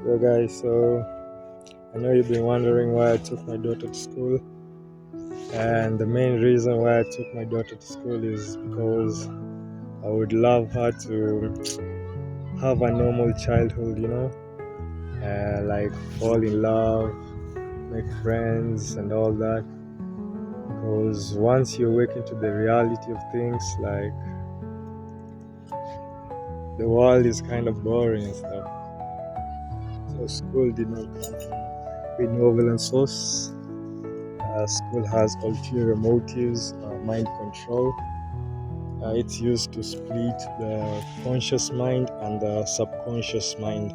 Yo guys, so I know you've been wondering why I took my daughter to school, and the main reason why I took my daughter to school is because I would love her to have a normal childhood, like fall in love, make friends, and all that. Because once you wake into the reality of things, like the world is kind of boring and stuff. So school did not come from benevolent source. School has ulterior motives, mind control. It's used to split the conscious mind and the subconscious mind.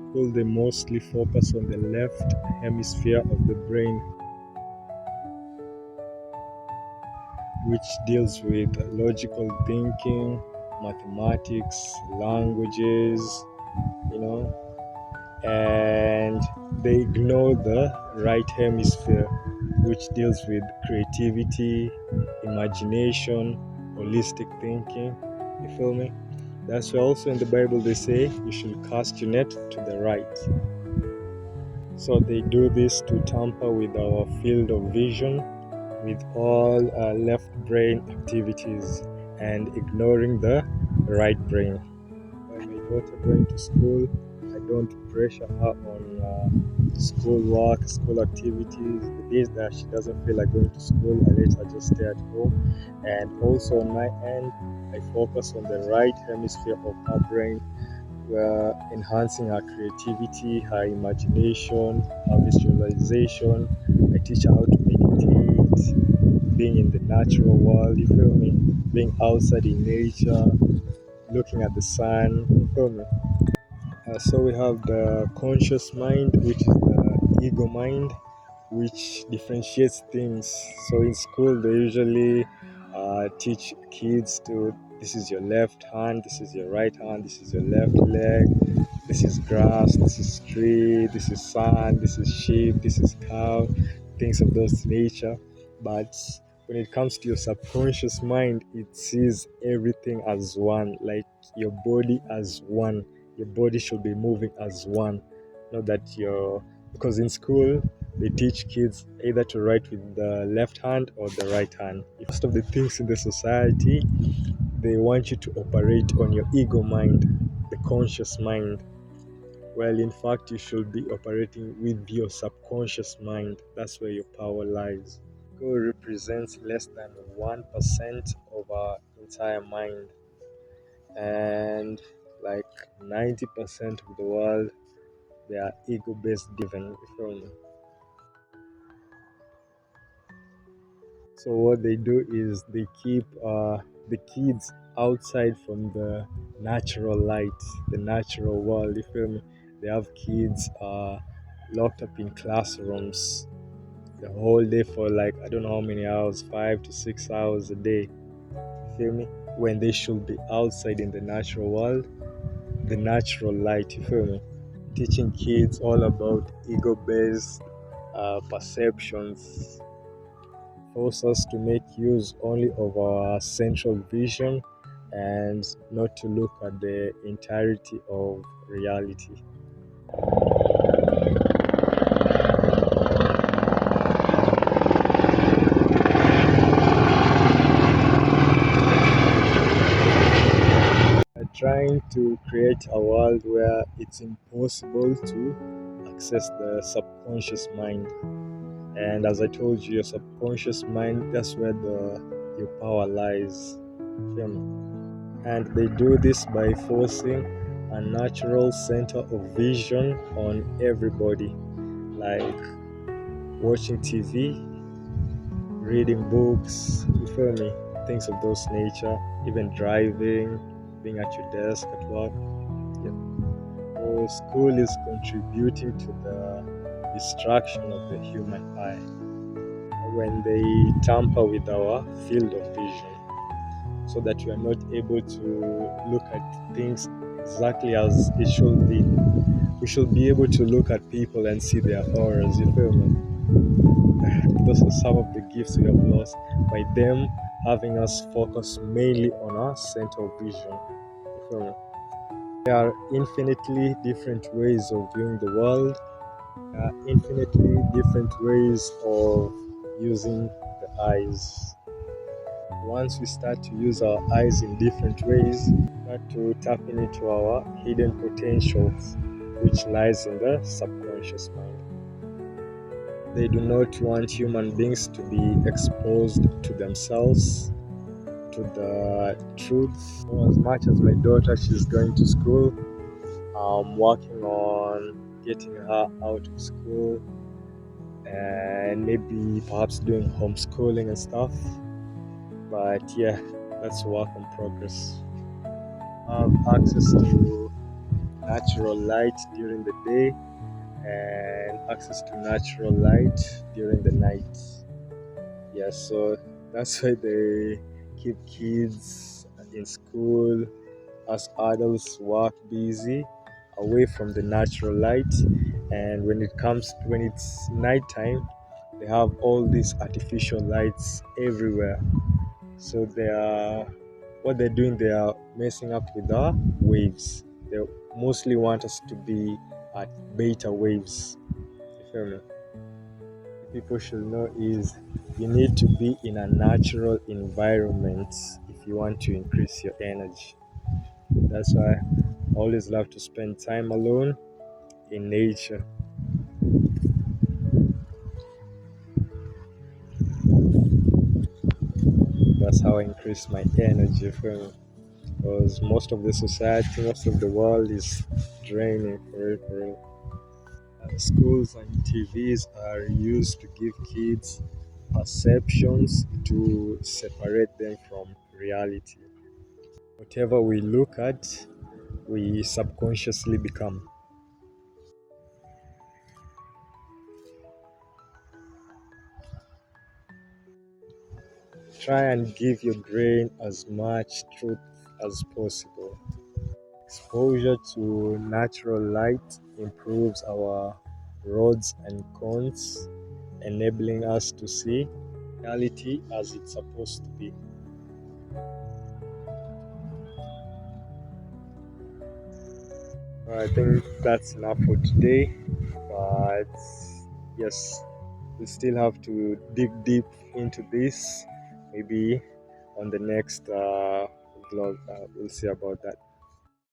School, they mostly focus on the left hemisphere of the brain, which deals with logical thinking, mathematics, languages, and they ignore the right hemisphere, which deals with creativity, imagination, holistic thinking. You feel me? That's why also in the Bible they say you should cast your net to the right. So they do this to tamper with our field of vision, with all left brain activities and ignoring the right brain. By my daughter going to school, I don't pressure her on school work, school activities. The days that she doesn't feel like going to school, I let her just stay at home. And also on my end, I focus on the right hemisphere of her brain, where enhancing her creativity, her imagination, her visualization. I teach her how to meditate, being in the natural world, you feel me? Being outside in nature, looking at the sun, you feel me? So we have the conscious mind, which is the ego mind, which differentiates things. So in school, they usually teach kids to, this is your left hand, this is your right hand, this is your left leg, this is grass, this is tree, this is sun, this is sheep, this is cow, things of those nature. But when it comes to your subconscious mind, it sees everything as one, like your body as one. Your body should be moving as one, not that because in school they teach kids either to write with the left hand or the right hand. Most of the things in the society, they want you to operate on your ego mind, the conscious mind. Well, in fact, you should be operating with your subconscious mind. That's where your power lies. Ego represents less than 1% of our entire mind, and like 90% of the world, they are ego-based driven. You feel me? So what they do is they keep the kids outside from the natural light, the natural world. You feel me? They have kids locked up in classrooms the whole day for like I don't know how many hours, 5 to 6 hours a day. You feel me? When they should be outside in the natural world, the natural light. You feel me? Teaching kids all about ego-based perceptions force us to make use only of our central vision and not to look at the entirety of reality. Trying to create a world where it's impossible to access the subconscious mind. And as I told you, your subconscious mind, that's where your power lies. Feel me? And they do this by forcing a natural center of vision on everybody, like watching TV, reading books, you feel me? Things of those nature, even driving, being at your desk at work. Yeah. So school is contributing to the distraction of the human eye when they tamper with our field of vision, so that we are not able to look at things exactly as it should be. We should be able to look at people and see their auras, you feel me? Those are some of the gifts we have lost by them having us focus mainly on our center of vision, you feel me? There are infinitely different ways of viewing the world, infinitely different ways of using the eyes. Once we start to use our eyes in different ways, start to tap into our hidden potentials, which lies in the subconscious mind. They do not want human beings to be exposed to themselves, to the truth. So as much as my daughter, she's going to school, I'm working on getting her out of school and maybe perhaps doing homeschooling and stuff. But yeah, that's work in progress. Have access to natural light during the day and access to natural light during the night. Yeah, so that's why they keep kids in school as adults work busy away from the natural light. And when it's nighttime, they have all these artificial lights everywhere. So what they're doing, they are messing up with the waves. They mostly want us to be at beta waves. You feel me? People should know is you need to be in a natural environment if you want to increase your energy. That's why I always love to spend time alone in nature. That's how I increase my energy from, because most of the society, most of the world is draining for real, for real. Schools and TVs are used to give kids perceptions to separate them from reality. Whatever we look at, we subconsciously become. Try and give your brain as much truth as possible. Exposure to natural light improves our rods and cones, enabling us to see reality as it's supposed to be. I think that's enough for today, but yes, we still have to dig deep into this. Maybe on the next vlog, we'll see about that.